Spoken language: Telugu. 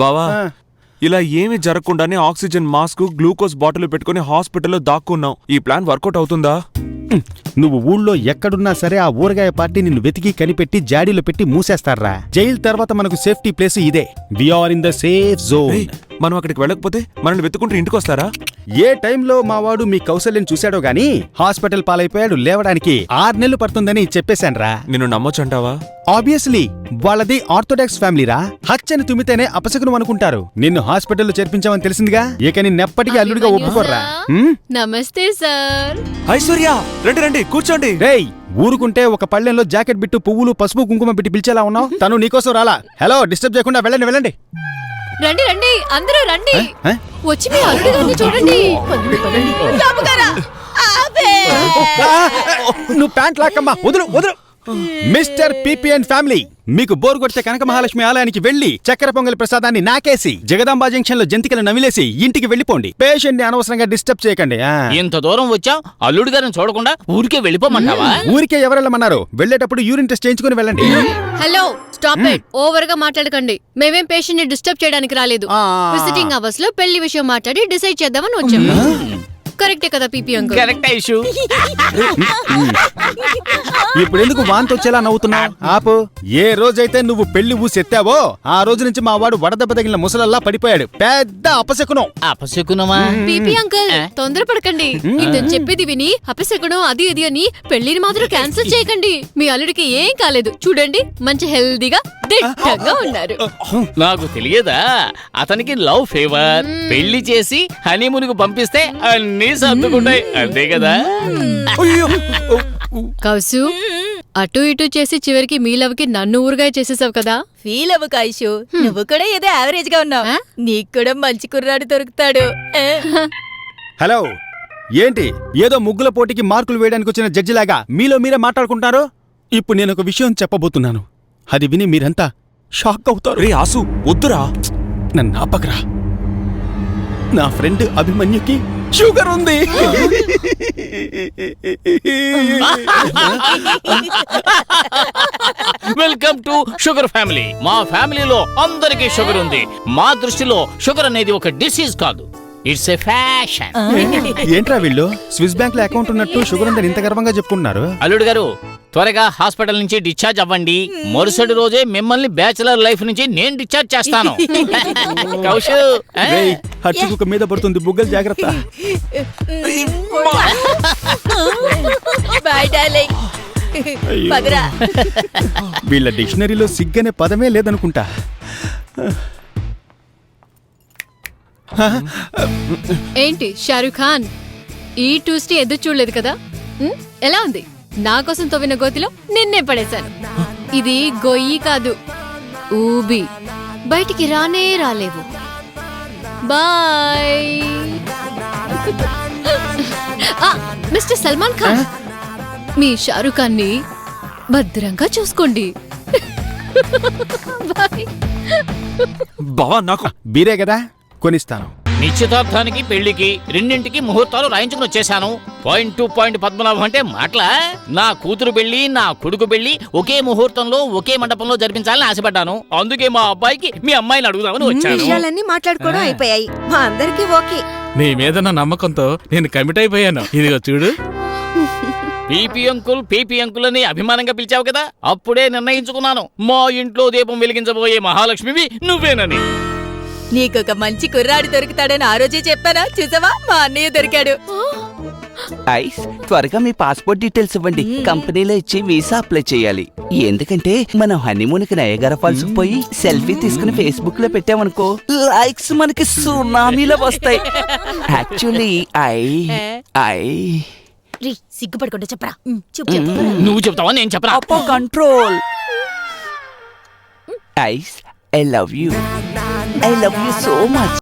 బావా ఇలా ఏమీ జరగకుండానే ఆక్సిజన్ మాస్క్ గ్లూకోజ్ బాటిల్ పెట్టుకుని హాస్పిటల్లో దాక్కున్నాం. ఈ ప్లాన్ వర్కౌట్ అవుతుందా? నువ్వు ఊళ్ళో ఎక్కడున్నా సరే ఆ ఊరగాయ పార్టీ నిన్ను వెతికి కనిపెట్టి జాడీలో పెట్టి మూసేస్తారా. జైలు తర్వాత మనకు సేఫ్టీ ప్లేస్ ఇదే. We are in the safe zone. మనం అక్కడికి వెళ్ళకపోతే మనల్ని వెతుకుంటూ ఇంటికి వస్తారా? ఏ టైంలో మావాడు మీ కౌశల్యం చూశాడో గానీ హాస్పిటల్ పాలైపోయాడు. లేవడానికి 6 నెలలు పడుతుందని చెప్పేశాన్రా. నిన్ను నమ్మొచ్చంటావా? ఆబ్వియస్లీ వాళ్ళది ఆర్థోడాక్స్ ఫ్యామిలీరా. హచ్చని తుమ్మితేనే అపశకునం అనుకుంటారు. నిన్ను హాస్పిటల్లో చేర్పించామని తెలిసిందిగా. ఇక నిన్నెప్పటికీ అల్లుడిగా ఒప్పుకోర్రా. నమస్తే సార్. ఐశ్వర్య రండి రండి కూర్చోండి. రేయ్ ఊరుకుంటే ఒక పళ్ళెంలో జాకెట్ బిట్టు పువ్వులు పసుపు కుంకుమ పెట్టి పిలిచేలా ఉన్నావు. తను నీకోసం రాలా. హలో డిస్టర్బ్ చేయకుండా వెళ్ళండి వెళ్ళండి. రండి రండి అందరూ రండి. వచ్చి మీ అల్లుడి గారిని చూడండి. నువ్వు ప్యాంట్ లాక్కమ్మా. వదులు వదులు. మిస్టర్ పిపిఎన్ ఫ్యామిలీ, మీకు బోర్ కొడితే కనక మహాలక్ష్మి ఆలయానికి వెళ్లి చక్కెర పొంగలి ప్రసాదాన్ని నాకేసి జగదాంబా జంక్షన్ లో జంతికలు నమిలేసి ఇంటికి వెళ్లిపోండి. పేషెంట్ ని అనవసరంగా డిస్టర్బ్ చేయకండి. ఇంత దూరం వచ్చావు, అల్లుడు గారిని చూడకుండా ఊరికే వెళ్ళిపోమంటావా? ఊరికే ఎవరెళ్ళమన్నారు? వెళ్లేటప్పుడు యూరిన్ టెస్ట్ చేయించుకుని వెళ్ళండి. Hello stop it. ఓవర్ గా మాట్లాడకండి. మేమేం పేషెంట్ ని డిస్టర్బ్ చేయడానికి రాలేదు. విజిటింగ్ అవర్స్ లో పెళ్లి విషయం మాట్లాడి డిసైడ్ చేద్దామని వచ్చాం. కరెక్టే కదా పీపీ అంకుల్? కరెక్ట్ ఐషు. ఇప్పుడు ఎందుకు వాంతి వచ్చేలా నవ్వుతున్నావు? ఆపు. ఏ రోజైతే నువ్వు పెళ్లి ఊసెత్తావో ఆ రోజు నుంచి మా వాడు వడదెబ్బ తగిలిన ముసలల్లా పడిపోయాడు. పెద్ద అపశకునం. అపశకునమా? పీపీ అంకుల్ తొందరపడకండి. ఇతను చెప్పేది విని అపశకునం అది ఇది అని పెళ్లిని మాత్రం క్యాన్సిల్ చేయకండి. మీ అల్లుడికి ఏం కాలేదు. చూడండి మంచి హెల్దీగా దిట్టంగా ఉన్నారు. నాకు తెలియదా? అతనికి లవ్ ఫేవర్. పెళ్లి చేసి హనీమూన్కు పంపిస్తే అన్ని సర్దుకుంటాయి. అంతే కదా? కౌసు అటు ఇటు చేసి చివరికి మీ లవ్కి నన్ను ఊరుగా చేసేసావు కదా. ఫీల్ అవ్వు కాయిషు. నువ్వు కూడా ఏదో యావరేజ్ గా ఉన్నావు. నీకు కూడా మంచి కుర్రాడు దొరుకుతాడు. హలో ఏంటి ఏదో ముగ్గుల పోటీకి మార్కులు వేయడానికి వచ్చిన జడ్జిలాగా మీలో మీరే మాట్లాడుకుంటారు? ఇప్పుడు నేను ఒక విషయం చెప్పబోతున్నాను. అది విని మీరంతా షాక్ అవుతారు. రే ఆసు వద్దురా. నన్ను ఆపకరా. నా ఫ్రెండ్ అభిమన్యుకి షుగర్ ఉంది. Welcome to sugar family. మా ఫ్యామిలీలో అందరికీ షుగర్ ఉంది. మా దృష్టిలో షుగర్ అనేది ఒక డిసీజ్ కాదు, ఇట్స్ ఏ ఫ్యాషన్. ఏంట్రా వీళ్ళు స్విస్ బ్యాంక్ లో అకౌంట్ ఉన్నట్టు షుగర్ ఉందని ఇంత గర్వంగా చెప్పుకుంటున్నారు? అల్లుడు గారు త్వరగా హాస్పిటల్ నుంచి డిశ్చార్జ్ అవ్వండి. మరుసటి రోజే మిమ్మల్ని బ్యాచిలర్ లైఫ్ నుంచి నేను డిశ్చార్జ్ చేస్తాను. కౌశు హర్షి కుక్క మీద పడుతుంది. బుగ్గలు జాగ్రత్త. By darling. పదరా. వీళ్ళ డిక్షనరీలో సిగ్గనే పదమే లేదనుకుంటా. ఏంటి షారూక్ ఖాన్ ఈ ట్యూస్డే ఎదురు చూడలేదు కదా? ఎలా ఉంది? నా కోసం తవ్విన గోతిలో నిన్నే పడేశాను. ఇది గొయ్యి కాదు, ఊబి. బయటికి రానే రాలేవు. బాయ్. మిస్టర్ సల్మాన్ ఖాన్, మీ షారూక్ ఖాన్ ని భద్రంగా చూసుకోండి. బాయ్. బావా నాకు బీరే కదా కొనిస్తాను. నిశ్చితార్థానికి పెళ్లికి రెండింటికి ముహూర్తాలు రాయించుకుని వచ్చేసాను. పాయింట్ టు పాయింట్ పద్మనాభం అంటే మాటలా? నా కూతురు పెళ్లి నా కొడుకు పెళ్లి ఒకే ముహూర్తంలో ఒకే మండపంలో జరిపించాలని ఆశపడ్డాను. అందుకే మా అబ్బాయికి మీ అమ్మాయిని అడుగుదామని వచ్చాను. విషయాలన్నీ మాట్లాడుకోవడం అయిపోయాయి. మా అందరికీ ఓకే. నీ మీద నా నమ్మకంతో నేను కమిట్ అయిపోయాను. ఇదిగో చూడు. పీపీ అంకుల్ అని అభిమానంగా పిలిచావు కదా, అప్పుడే నిర్ణయించుకున్నాను మా ఇంట్లో దీపం వెలిగించబోయే మహాలక్ష్మివి నువ్వేనని. నీకొక మంచి కుర్రాడు దొరుకుతాడని ఆ రోజే చెప్పానా? చూసావా, మా అన్నయ్య దొరికాడు. ఐస్ త్వరగా మీ పాస్పోర్ట్ డీటెయిల్స్ ఇవ్వండి. కంపెనీలో ఇచ్చి వీసా అప్లై చేయాలి. ఎందుకంటే మనం హనీమూన్ కి నయగర ఫాల్స్ పోయి సెల్ఫీ తీసుకుని ఫేస్బుక్ లో పెట్టామనుకో, లైక్స్ మనకి సునామీలో వస్తాయి. యాక్చువల్లీ సిగ్గుపడకుండా చెప్పరా. నువ్వు చెప్తావా నేను చెప్పరా? Control. Ice I love you. I love you so much.